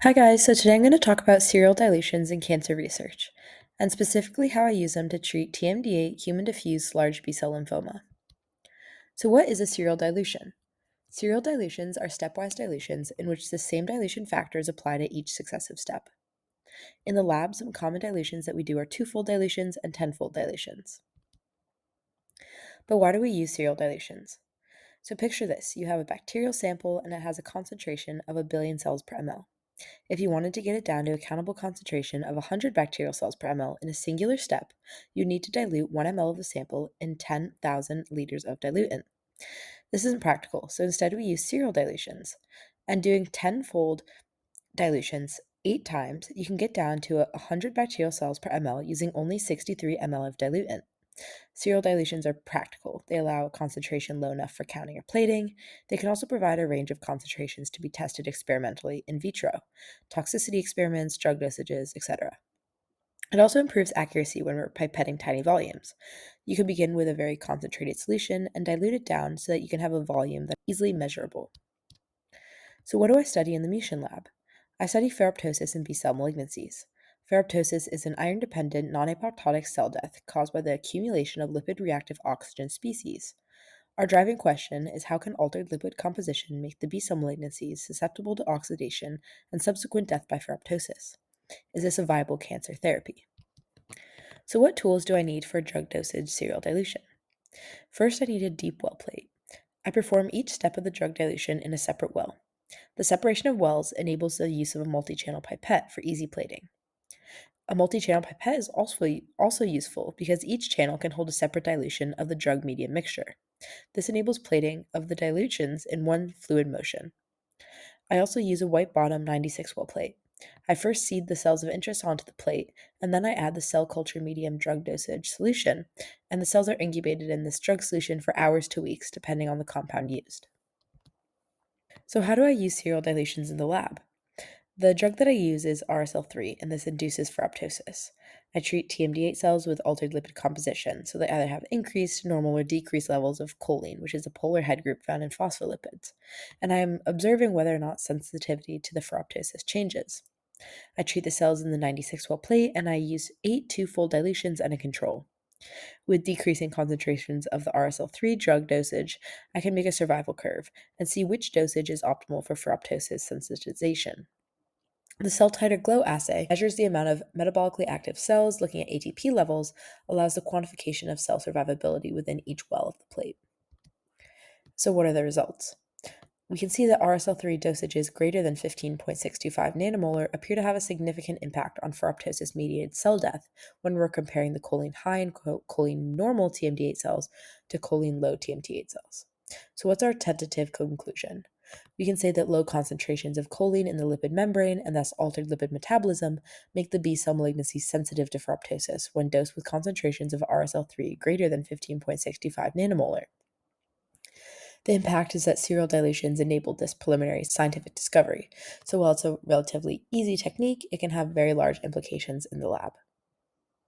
Hi guys, so today I'm going to talk about serial dilutions in cancer research, and specifically how I use them to treat TMD8 human diffuse large B-cell lymphoma. So what is a serial dilution? Serial dilutions are stepwise dilutions in which the same dilution factors apply to each successive step. In the lab, some common dilutions that we do are twofold dilutions and tenfold dilutions. But why do we use serial dilutions? So picture this, you have a bacterial sample and it has a concentration of 1 billion cells per ml. If you wanted to get it down to a countable concentration of 100 bacterial cells per ml in a singular step, you'd need to dilute 1 ml of the sample in 10,000 liters of diluent. This isn't practical, so instead we use serial dilutions. And doing tenfold dilutions 8 times, you can get down to 100 bacterial cells per ml using only 63 ml of diluent. Serial dilutions are practical. They allow a concentration low enough for counting or plating. They can also provide a range of concentrations to be tested experimentally in vitro, toxicity experiments, drug dosages, etc. It also improves accuracy when we're pipetting tiny volumes. You can begin with a very concentrated solution and dilute it down so that you can have a volume that's easily measurable. So what do I study in the Mution lab? I study ferroptosis in B-cell malignancies. Ferroptosis is an iron-dependent, non-apoptotic cell death caused by the accumulation of lipid-reactive oxygen species. Our driving question is how can altered lipid composition make the B-cell malignancies susceptible to oxidation and subsequent death by ferroptosis? Is this a viable cancer therapy? So what tools do I need for drug dosage serial dilution? First, I need a deep well plate. I perform each step of the drug dilution in a separate well. The separation of wells enables the use of a multi-channel pipette for easy plating. A multi-channel pipette is also useful because each channel can hold a separate dilution of the drug medium mixture. This enables plating of the dilutions in one fluid motion. I also use a white bottom 96 well plate. I first seed the cells of interest onto the plate, and then I add the cell culture medium drug dosage solution, and the cells are incubated in this drug solution for hours to weeks, depending on the compound used. So how do I use serial dilutions in the lab? The drug that I use is RSL3, and this induces ferroptosis. I treat TMD8 cells with altered lipid composition, so they either have increased, normal, or decreased levels of choline, which is a polar head group found in phospholipids, and I am observing whether or not sensitivity to the ferroptosis changes. I treat the cells in the 96 well plate, and I use 8 twofold dilutions and a control. With decreasing concentrations of the RSL3 drug dosage, I can make a survival curve and see which dosage is optimal for ferroptosis sensitization. The cell titer glow assay measures the amount of metabolically active cells looking at ATP levels, allows the quantification of cell survivability within each well of the plate. So what are the results? We can see that RSL3 dosages greater than 15.625 nanomolar appear to have a significant impact on ferroptosis-mediated cell death when we're comparing the choline high and choline normal TMD8 cells to choline low TMD8 cells. So what's our tentative conclusion? We can say that low concentrations of choline in the lipid membrane and thus altered lipid metabolism make the B-cell malignancy sensitive to ferroptosis when dosed with concentrations of RSL3 greater than 15.65 nanomolar. The impact is that serial dilutions enabled this preliminary scientific discovery. So while it's a relatively easy technique, it can have very large implications in the lab.